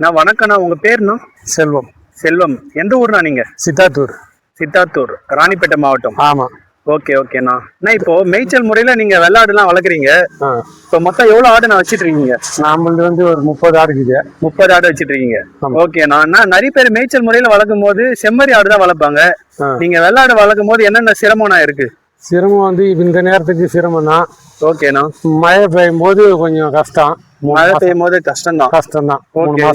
நான் வணக்கண்ணா. உங்க பேருண்ணா? செல்வம். செல்வம். எந்த ஊர்ண்ணா நீங்க? சித்தாத்தூர். சித்தாத்தூர், ராணிப்பேட்டை மாவட்டம். ஆமா. ஓகே ஓகேண்ணா. இப்போ மேய்ச்சல் முறையில நீங்க வெள்ளாடுலாம் வளர்க்குறீங்க. இப்போ மொத்தம் எவ்வளவு ஆடு நான் வச்சிட்டு இருக்கீங்க? நம்மளது வந்து ஒரு 30 ஆடு இருக்குது. 30 ஆடு வச்சிட்டு இருக்கீங்க. ஓகேண்ணா. நிறைய பேர் மேய்ச்சல் முறையில வளர்க்கும் போது செம்மறி ஆடு தான் வளர்ப்பாங்க. நீங்க வெள்ளாடு வளர்க்கும் போது என்னென்ன சிரமம்னா இருக்கு? சிரமம் வந்து இந்த நேரத்துக்கு சிரமம் தான். ஓகேண்ணா. மழை பெய்யும் போது கொஞ்சம் கஷ்டம். மழை பெய்யும் போது கஷ்டம் தான்.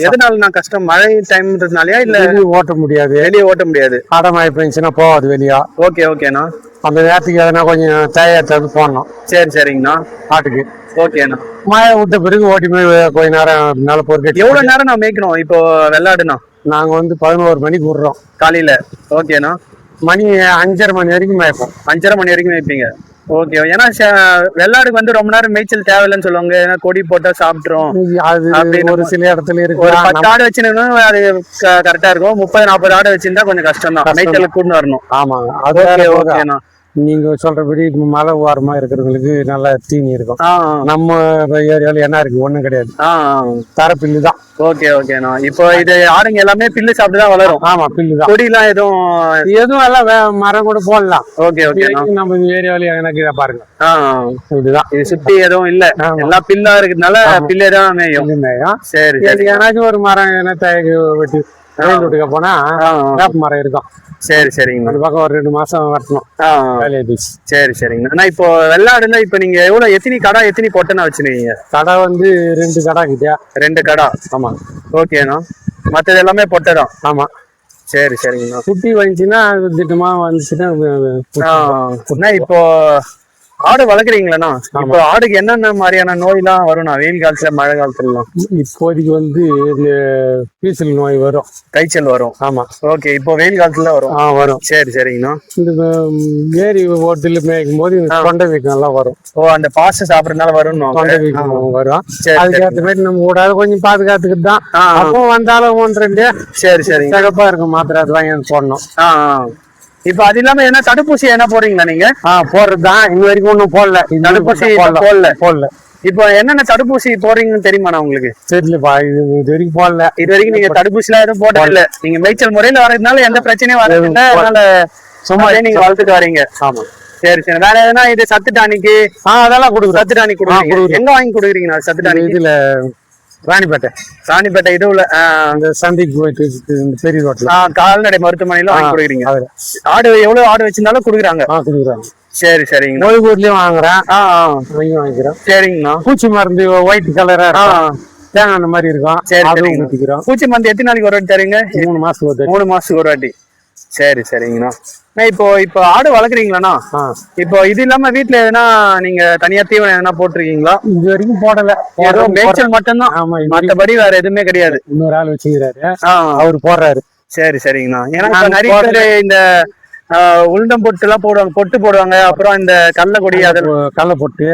எதனால கஷ்டம்? மழை டைம்ன்றதுனாலயா இல்ல? ஓட்ட முடியாது, வெளியே ஓட்ட முடியாது. ஆடை மழை பெஞ்சுன்னா போகாது வெளியா. ஓகேண்ணா. அந்த நேரத்துக்கு எதனா கொஞ்சம் தயாரித்து போடணும். சரிங்கண்ணா. ஆட்டுக்கு. ஓகேண்ணா. மழை விட்ட பிறகு ஓட்டி போய் கொஞ்ச நேரம் மேல பொறுக்க. எவ்வளவு நேரம் நான் மேய்க்கணும் இப்போ வெள்ளாடுனா? நாங்க வந்து 11 மணிக்கு விடுறோம் காலையில. ஓகேண்ணா. மணி 5:30 மணி வரைக்கும் மேய்ப்போம். 5:30 மணி வரைக்கும் மேய்ப்பீங்க. ஓகே. ஏன்னா வெள்ளாடுக்கு வந்து ரொம்ப நேரம் மேய்ச்சல் தேவையில்லைன்னு சொல்லுவாங்க. ஏன்னா கொடி போட்டா சாப்பிட்டுரும். அது ஒரு சில இடத்துல இருக்கு. ஒரு 10 ஆடு வச்சுன்னா அது கரெக்டா இருக்கும். 30-40 ஆடு வச்சிருந்தா கொஞ்சம் கஷ்டம் தான் மேய்ச்சலுக்கு கூட்டு வரணும். ஆமாங்க. அது ஓகேண்ணா. நீங்க சொல்றபடி மழை ஓரமா இருக்கிறவங்களுக்கு நல்ல தீனி இருக்கும். நம்ம ஏரியால என்ன இருக்கு? ஒண்ணும் கிடையாது. தர பில்லு தான். ஓகேண்ணா. இப்போ இது ஆடுங்க எல்லாமே பில்லு சாப்பிட்டுதான் வளரும். ஆமா, பில்லு தான். கொடி எல்லாம் எதுவும் எல்லாம் மரம் கூட போடலாம். ஓகே. நம்ம ஏரியால எனக்கு இதை பாருங்க. இதுதான். இது சுத்தி எதுவும் இல்ல, எல்லாம் பில்லா இருக்கிறதுனால பில்லே தான் மேயும். சரி. ஏன்னாச்சும் ஒரு மரம் என்ன வெட்டி வீட்டுக்கு போனா வேப்ப மரம் இருக்கும். சரிங்க. அந்த பக்கம் ஒரு 2 மாசம் வரணும். சரிங்கண்ணா. இப்போ வெள்ளாடுல இப்ப நீங்க எத்தனை கடா எத்தனை பொட்டனா வச்சிருக்கீங்க? கடை வந்து 2 கடா கிட்டியா. 2 கடா. ஆமா. ஓகேண்ணா. மற்றது எல்லாமே பொட்டை. ஆமா. சரிங்கண்ணா. குட்டி வந்துச்சுன்னா திட்டமா வந்துச்சுன்னா இப்போ ஆடு வளர்க்குறீங்களா? இப்போ ஆடுக்கு என்னென்ன மாதிரியான நோய் எல்லாம் வரும்னா வெயில் காலத்துல மழை காலத்துல? இப்போதைக்கு வந்து இந்த பீசல் நோய் வரும், காய்ச்சல் வரும். ஆமா. ஓகே. இப்போ வெயில் காலத்துல வரும். சரிங்கண்ணா. இந்த ஏரி ஓட்டில மேய்க்கும் போது தொண்டை வீக்கம் எல்லாம் வரும். அந்த பாச சாப்பிடறதுனால வரும், தொண்டை வீக்கம் வரும். அதுக்கேற்ற மாதிரி நம்ம கூடாது கொஞ்சம் பாதுகாத்துக்கிட்டு தான். அப்போ வந்தாலும் 1-2 சிறப்பா இருக்கும். மாத்திரை அது வாங்கி போடணும். இப்ப அது இல்லாம என்ன தடுப்பூசி என்ன போடுறீங்களா நீங்க? போடுறதுதான். இன்ன வரைக்கும் ஒண்ணும் போடல. தடுப்பூசி போடல. இப்போ என்னென்ன தடுப்பூசி போடுறீங்கன்னு தெரியுமாண்ணா உங்களுக்கு? தெரியலப்பா. இது வரைக்கும் போடல. இது வரைக்கும் நீங்க தடுப்பூசி எல்லாம் எதுவும் போடல. நீங்க மேய்ச்சல் முறையில வர்றதுனால எந்த பிரச்சனையும் வரதில்லை. அதனால சும்மா நீங்க வளர்த்துட்டு வரீங்க. ஆமா. சரி. வேற எதுனா இது சத்து டானிக்கு அதெல்லாம் கொடுக்குறோம். சத்து டானிக் கொடுக்குறீங்க. எங்க வாங்கி கொடுக்குறீங்க சத்து டானிக்? இதுல ராணிப்பேட்டை இதுல அந்த சந்தைக்கு போயிட்டு பெரிய ரோட்ல கால்நடை மருத்துவமனையில வாங்கி கொடுக்குறீங்க. ஆடு எவ்வளவு ஆடு வச்சிருந்தாலும் கொடுக்குறாங்க. சரிங்க. ஓய்வூர்லயும் வாங்குறேன், வாங்கிக்கிறோம். சரிங்கண்ணா. பூச்சி மருந்து ஒயிட் கலரா தேங்காய் அந்த மாதிரி இருக்கும். பூச்சி மருந்து எத்தனை நாளைக்கு ஒரு வாட்டி தரீங்க? 3 மாசத்துக்கு 3 மாசத்துக்கு ஒரு வாட்டி. சரிங்கண்ணா. இப்போ ஆடு வளர்க்குறீங்களாண்ணா? இப்போ இது இல்லாம வீட்டுல எதுனா நீங்க தனியா தீவனம் எதனா போட்டிருக்கீங்களா? இது வரைக்கும் போடல. மேய்ச்சல் மட்டும்தான். மற்றபடி வேற எதுவுமே கிடையாது. இன்னொரு ஆள் வச்சுக்கிறாரு, அவரு போடுறாரு. சரிங்கண்ணா. ஏன்னா நிறைய பேர் இந்த உளுந்தம் பொட்டு எல்லாம் போடுவாங்க, பொட்டு போடுவாங்க. அப்புறம் இந்த கடலை கொடி, கடலை பொட்டு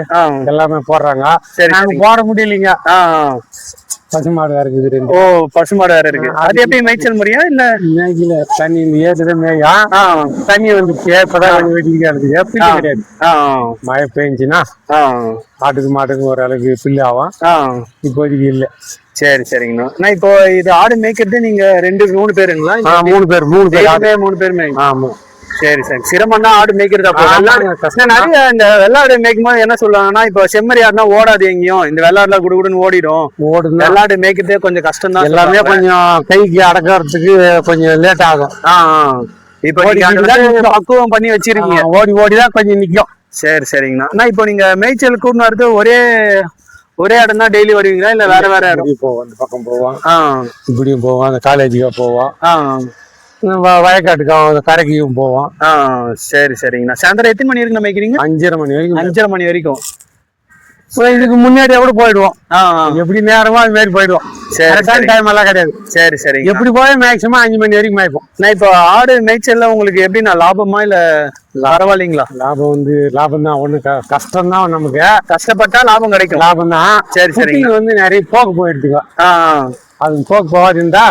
எல்லாமே போடுறாங்க. நாங்க போட முடியலைங்க. பசுமாடு வேற இருக்குது. பசுமாடு வேற இருக்கு. அது எப்படி மேய்ச்சல் முறையா இல்ல? மேய்க்கல. தண்ணி இந்த ஏத்துல மேயா தண்ணி வந்துச்சு. இப்பதான் வெட்டிக்காது. கிடையாது. மழை பெஞ்சுன்னா ஆட்டுக்கு மாட்டுக்கு ஒரு அளவுக்கு பில்லு ஆகும். இப்போதைக்கு இல்ல. சரிங்கண்ணா. இப்போ இது ஆடு மேய்க்கிறது நீங்க 2-3 பேருங்களா? 3 பேர். 3 பேர் மேய்க்கும். ஆமா. சரி. சிரமம் தான் ஆடு மேய்க்கிறது. நிறைய இந்த வெள்ளாடு மேய்க்கும் போது என்ன சொல்லுவாங்கன்னா, இப்போ செம்மறி ஆடுனா ஓடாது எங்கேயும், இந்த வெள்ளாடுல குடுகுடுன்னு ஓடிடும். வெள்ளாடு மேய்க்கிறதே கொஞ்சம் கஷ்டம் தான். எல்லாமே கொஞ்சம் கைக்கு அடக்கிறதுக்கு கொஞ்சம் லேட் ஆகும். இப்போ பக்குவம் பண்ணி வச்சிருக்கீங்க. ஓடிதான் கொஞ்சம் நிக்கும். சரிங்கண்ணா. இப்போ நீங்க மேய்ச்சல் கூட்டு வரது ஒரே இடம் தான் டெய்லி வருவீங்களா இல்ல வேற இடம்? போவோம். அந்த பக்கம் போவோம், இப்படியும் போவோம். அந்த காலேஜுக்கு போவோம், வயக்காட்டுக்கு கரைக்கும் போவோம். சரிங்கண்ணா. சாயந்தரம் எத்தனை மணி வரைக்கும் மேய்க்கிறீங்க? 5:30 மணி வரைக்கும். 5:30 மணி வரைக்கும். இதுக்கு முன்னாடி கூட போயிடுவோம். எப்படி நேரமா அது மாதிரி போயிடுவோம். டைம் எல்லாம் கிடையாது. சரி. எப்படி போய் மேக்சிமம் 5 மணி வரைக்கும் மேய்ப்போம். நான் இப்போ ஆடு மேய்ச்சல்ல உங்களுக்கு எப்படின்னா லாபமா இல்ல பரவாயில்லைங்களா? லாபம் வந்து லாபம் தான். ஒண்ணு கஷ்டம் தான். நமக்கு கஷ்டப்பட்டா லாபம் கிடைக்கும். லாபம் தான். சரி. வந்து நிறைய போக்கு போயிடுதுங்க. அது போக்கு போகாதுந்தா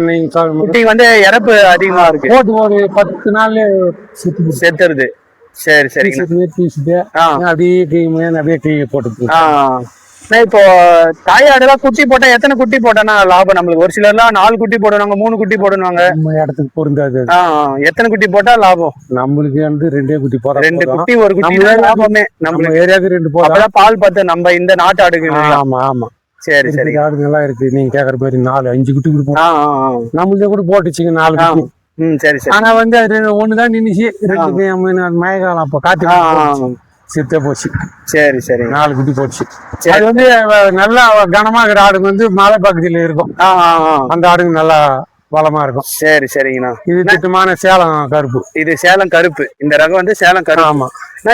நீங்க வந்து இறப்பு அதிகமா இருக்கு. போட்டு ஒரு 10 நாள் செத்துருது. சரி. அப்படியே டீ போட்டு இப்போ தாயாடுலாம் குட்டி போட்டா எத்தனை குட்டி போட்டானா லாபம் நம்மளுக்கு? ஒரு சிலர்லாம் 4 குட்டி போடுவாங்க, 3 குட்டி போடுவாங்க. நம்ம இடத்துக்கு பொருந்தாது. எத்தனை குட்டி போட்டா லாபம்? நம்மளுக்கு வந்து 2 குட்டி போடுறோம். 2 குட்டி ஒரு குட்டி லாபமே. நம்ம ஏரியாவுக்கு 2 போடுறோம். பால் பார்த்து நம்ம இந்த நாட்டு ஆடுக்கு. ஆமா ஆமா. சரி சரி. ஆடுங்கெல்லாம் இருக்கு. நீங்க கேக்குற மாதிரி 4-5 குட்டி கொடுப்போம். நம்மளுக்கு கூட போட்டுச்சுங்க 4 குட்டி. சரி சரி. ஆனா வந்து அது ஒண்ணுதான் நின்னுச்சு. 2 மழைக்காலம் அப்ப காத்து சித்த போச்சு. சரி சரி. 4 குட்டி போச்சு. அது வந்து நல்லா கனமா இருக்கிற ஆடுங்க வந்து மலை பகுதியில இருக்கும். அந்த ஆடுங்க நல்லா பலமா இருக்கும். சரி சரிங்கண்ணா. இது திட்டமான சேலம் கருப்பு. இது சேலம் கருப்பு. இந்த ரகம் வந்து சேலம் கருப்பு. ஆமா.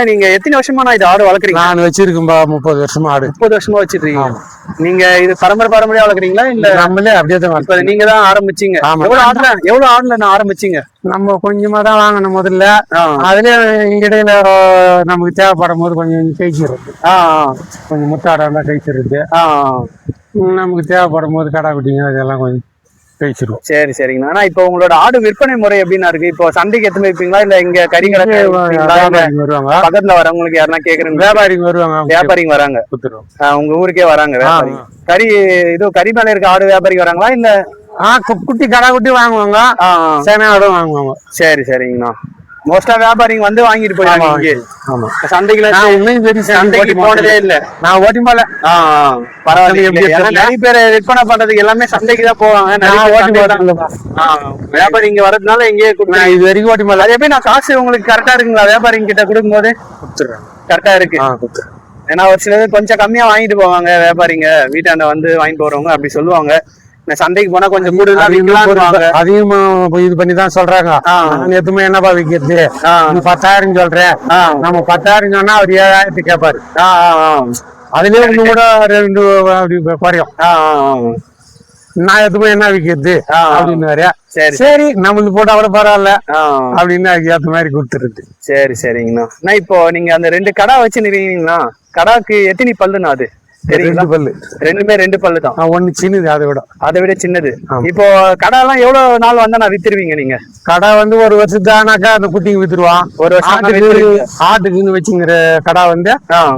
நீங்க எத்தனை வருஷமா இது ஆடு வளர்க்குறீங்க? நான் வச்சிருக்கேன் 30 வருஷமா ஆடு. 30 வருஷமா வச்சிருக்கீங்க. நீங்க இது பாரம்பரியா வளர்க்குறீங்களா இல்ல நம்மளே அப்படியே தான்? நீங்க தான் ஆரம்பிச்சீங்க. எவ்வளவு ஆடுல நான் ஆரம்பிச்சீங்க? நம்ம கொஞ்சமா தான் வாங்கணும் முதல்ல. அதுலயே இடையில நமக்கு தேவைப்படும் போது கொஞ்சம் கைச்சிருக்கு. கொஞ்சம் முத்தாடா இருந்தா கைச்சிருக்கு. நமக்கு தேவைப்படும் போது கடா குட்டிங்க அதெல்லாம் கொஞ்சம் பேசிடுவோம். சரி சரிங்கண்ணா. ஆனா இப்போ உங்களோட ஆடு விற்பனை முறை எப்படின்னா இருக்கு? இப்போ சந்தைக்கு எத்தனை வைப்பீங்களா இல்ல இங்க கறி கடை வருவாங்க? பக்கத்துல வரவங்களுக்கு யாருன்னா கேக்குறீங்க? வியாபாரிங்க வருவாங்க. வியாபாரிங்க வராங்க. உங்க ஊருக்கே வராங்க வியாபாரி. கறி மேல இருக்க ஆடு வியாபாரி வராங்களா இல்ல குட்டி கடா குட்டி வாங்குவாங்க, சேனை ஆடும் வாங்குவாங்க. சரி சரிங்கண்ணா. மோஸ்டா வியாபாரிங்க வந்து வாங்கிட்டு போயிருவாங்க. ஆமா. சந்தைக்குள்ள சந்தைக்கு போனதே இல்ல. நான் ஓட்டி போல. பரவாயில்ல. நிறைய பேர் விற்பனை பண்றதுக்கு எல்லாமே சந்தைக்கு தான் போவாங்க. வியாபாரி இங்க வர்றதுனால எங்கேயே இது வரைக்கும் ஓட்டி போல. அதே நான் காசு உங்களுக்கு கரெக்டா இருக்குங்களா? வியாபாரிங்க கிட்ட கொடுக்கும் போது கரெக்டா இருக்கு. ஏன்னா ஒரு சிலர் கொஞ்சம் கம்மியா வாங்கிட்டு போவாங்க வியாபாரிங்க. வீட்டாண்ட வந்து வாங்கிட்டு போறவங்க அப்படி சொல்லுவாங்க. சந்தைக்கு போனா கொஞ்சம் கூடுதலா அதிகமா இது பண்ணிதான் சொல்றாங்க. எதுவுமே என்னப்பா விக்கிறது, 10,000 சொல்றேன். நம்ம 10,000 சொன்னா அவர் 7,000 கேட்பாரு. அதுலயே ஒண்ணு கூட 2 அப்படி குறையும். நான் எதுவுமே என்ன விக்கிறது அப்படின்னு. சரி நம்மளுக்கு போட்டா கூட பரவாயில்ல அப்படின்னு அதுக்கு ஏத்த மாதிரி கொடுத்துருது. சரி சரிங்கண்ணா. இப்போ நீங்க அந்த 2 கடா வச்சு நிறீங்களா? கடாக்கு எத்தனை பல்லுண்ணா? அது 2 பல்லு. ரெண்டுமே 2 பல்லு தான். ஒண்ணு சின்னது, அதை விட சின்னது. இப்போ கடை எல்லாம் எவ்வளவு நாள் வந்தா நான் வித்துருவீங்க நீங்க? கடை வந்து 1 வருஷத்தானாக்கா அந்த குட்டிங்க வித்துருவான். 1 வருஷம் ஆட்டுக்குன்னு வச்சுங்கிற கடை வந்து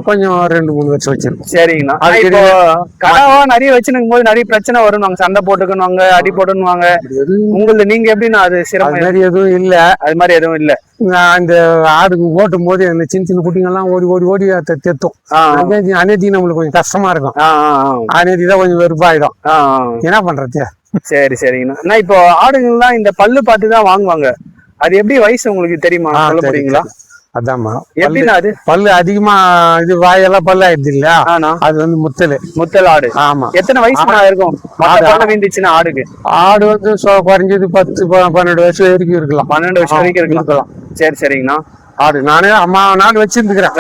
கொஞ்சம் 2-3 வருஷம் வச்சிருக்கோம். சரிங்கண்ணா. இப்போ கடாவா நிறைய வச்சுனுக்கும் போது நிறைய பிரச்சனை வரும். சண்டை போட்டுக்கணுவாங்க, அடி போட்டுனுவாங்க. உங்களுக்கு நீங்க எப்படின்னா அது சிரமம் மாதிரி எதுவும் இல்ல? அது மாதிரி எதுவும் இல்ல. அந்த ஆடுக்கு ஓட்டும் போது அந்த சின்ன சின்ன குட்டிங்க எல்லாம் ஓடி தெத்தும். அநேதி நம்மளுக்கு கொஞ்சம் கஷ்டமா இருக்கும். அநேதிதான் கொஞ்சம் வெறுப்பாயிடும். என்ன பண்றது? சரி சரிங்கண்ணா. இப்போ ஆடுங்கள்லாம் இந்த பல்லு பார்த்துதான் வாங்குவாங்க. அது எப்படி வயசு உங்களுக்கு தெரியுமா? சொல்ல முடியுங்களா? அதாம்மா எப்படின்னா அது பல்லு அதிகமா இது வாயெல்லாம் பல்லு ஆயிடுது இல்ல, அது வந்து முத்தல் ஆடு. ஆமா. எத்தனை வயசு இருக்கும் வீந்துச்சுன்னா ஆடுக்கு? ஆடு வந்து குறைஞ்சது 10-12 வருஷம் வரைக்கும் இருக்கலாம். 12 வருஷம் வரைக்கும் இருக்கலாம். சரி சரிங்கண்ணா. ஆடு நானே நாள் வச்சிருந்துக்கிறேன்.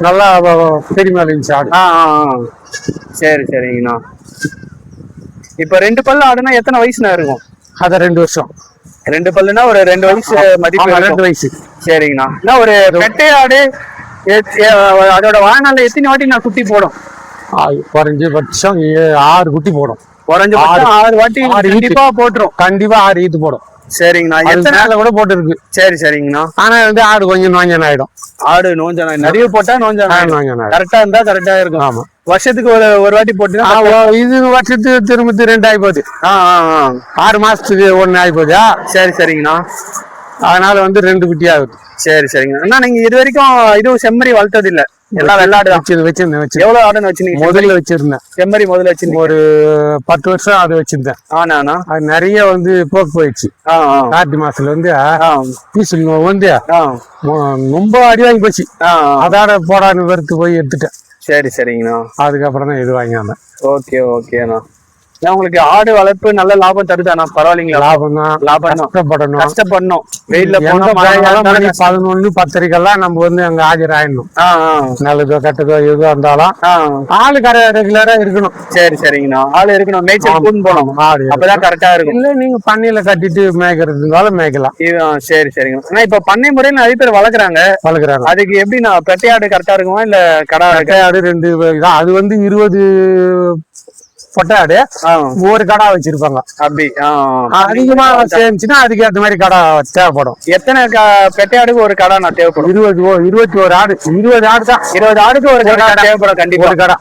நல்லா பெருமையா இருந்துச்சு ஆடு. சரி சரிங்கண்ணா. இப்ப 2 பல்லு ஆடுனா எத்தனை வயசுனா இருக்கும்? அத 2 வருஷம். 2 பல்லுனா ஒரு 2 வயசு மதிப்பு. 2 வயசு. சரிங்கண்ணா. ஒரு பெட்டை ஆடு அதோட வாழ்நாள்ல எத்தனை வாட்டி நான் குட்டி போடும்? குறைஞ்சபட்சம் 6 குட்டி போடும். குறைஞ்சபட்சம் 6 வாட்டி கண்டிப்பா போட்டுரும். கண்டிப்பா 6 ஈத்து போடும். சரிங்கண்ணா. எத்தனை கூட போட்டு இருக்கு? சரிங்கண்ணா. ஆனா வந்து ஆடு கொஞ்சம் நோஞ்சன் ஆயிடும். ஆடு நோஞ்சனா நிறைய போட்டா நோஞ்சனா கரெக்டா இருந்தா கரெக்டா இருக்கும். ஆமா. வருஷத்துக்கு ஒரு வாட்டி போட்டுனா இது வருஷத்துக்கு திரும்ப 2 ஆகி போகுது. 6 மாசத்துக்கு 1 ஆகி போகுதா? சரிங்கண்ணா. அதனால வந்து 2 குட்டி ஆகுது. சரிங்கண்ணா. நீங்க இது வரைக்கும் இதுவும் செம்மறி வளர்த்தது இல்ல? எல்லாம் வெள்ளாடு வச்சிருந்தேன். எவ்வளவு ஆடுன்னு வச்சிருந்தீங்க? முதல்ல வச்சிருந்தேன் செம்மறி. முதல்ல வச்சிருந்தேன் ஒரு 10 வருஷம் அது வச்சிருந்தேன். அது நிறைய வந்து போக்கு போயிடுச்சு. கார்த்தி மாசத்துல வந்து பீசல் வந்து ரொம்ப அடி வாங்கி போச்சு. அதாட போடான்னு வெறுத்து போய் எடுத்துட்டேன். சரிங்கண்ணா. அதுக்கப்புறம் தான் இது வாங்கி வந்தேன். ஓகேண்ணா. உங்களுக்கு ஆடு வளர்ப்பு நல்ல லாபம் தருதாண்ணா? பரவாயில்லைங்களா? லாபம் தான். கஷ்டப்படணும். வெயில்ல 11-10 நம்ம வந்து அங்க ஆஜர் ஆயிடணும். நல்லதோ கெட்டதோ எதுவும் இருந்தாலும் ஆளு ரெகுலரா இருக்கணும். சரிங்கண்ணா. ஆளு இருக்கணும். மேய்ச்சல் கூட்டு போனோம். அப்பதான் கரெக்டா இருக்கும். இல்ல நீங்க பண்ணையில கட்டிட்டு மேய்க்கிறதுனால மேய்க்கலாம். சரிங்கண்ணா. இப்ப பண்ணை முறையில நிறைய பேர் வளர்க்குறாங்க. அதுக்கு எப்படி நான் பெட்டை ஆடு கரெக்டா இருக்குமா இல்ல கடா ஆடு? 2 அது வந்து 20 பொட்டாடு ஒரு கடா வச்சிருப்பாங்க. அப்படி அதிகமா சேர்ந்துச்சுன்னா அதுக்கு ஏற்ற மாதிரி கடா தேவைப்படும். எத்தனை பெட்டையாடுக்கு ஒரு கடா நான் தேவைப்படும்? 21 ஆடு. 20 ஆடு தான். 20 ஆடுக்கு ஒரு கடா தேவைப்படும். கண்டிப்பா ஒரு கடா.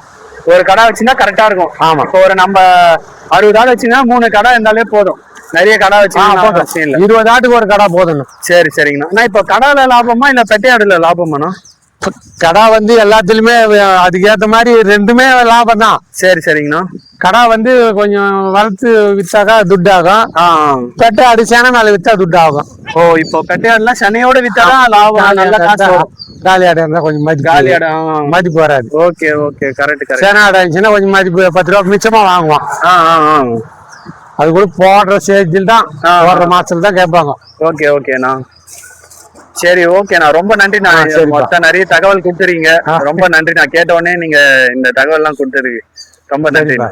ஒரு கடை வச்சுன்னா கரெக்டா இருக்கும். ஆமா. இப்போ ஒரு நம்ம 60 ஆடு வச்சுன்னா 3 கடை இருந்தாலே போதும். நிறைய கடை வச்சுன்னா அவசியம் இல்ல. 20 ஆட்டுக்கு ஒரு கடை போதும். சரி சரிங்கண்ணா. நான் இப்போ கடால லாபமா இல்ல பெட்டையாடுல லாபமாண்ணா? கடை வந்து எல்லாத்துலயுமே அதுக்கு ஏத்த மாதிரி ரெண்டுமே லாபம் தான். சரி சரிங்கண்ணா. கடை வந்து கொஞ்சம் வளர்த்து வித்தாக்கா துட்டாகும். பெட்டை அடிச்சானா நாளை வித்தா துட்டாகும். ஓ, இப்போ பெட்டையாடுலாம் சனையோட வித்தாதான் லாபம், நல்ல காசு வரும். காலி ஆடு இருந்தா கொஞ்சம் மதிப்பு, காலி ஆடு மதிப்பு வராது. Okay okay, correct correct. சேனா ஆடு இருந்துச்சுன்னா கொஞ்சம் மதிப்பு 10 ரூபா மிச்சமா வாங்குவான். அது கூட போடுற ஸ்டேஜில் தான், போடுற மாசத்துல தான் கேட்பாங்க. ஓகே ஓகேண்ணா. சரி ஓகேண்ணா, ரொம்ப நன்றிண்ணா. மொத்தம் நிறைய தகவல் கொடுத்துறீங்க, ரொம்ப நன்றி. நான் கேட்ட உடனே நீங்க இந்த தகவல் எல்லாம் கொடுத்துருக்கு, ரொம்ப நன்றிண்ணா.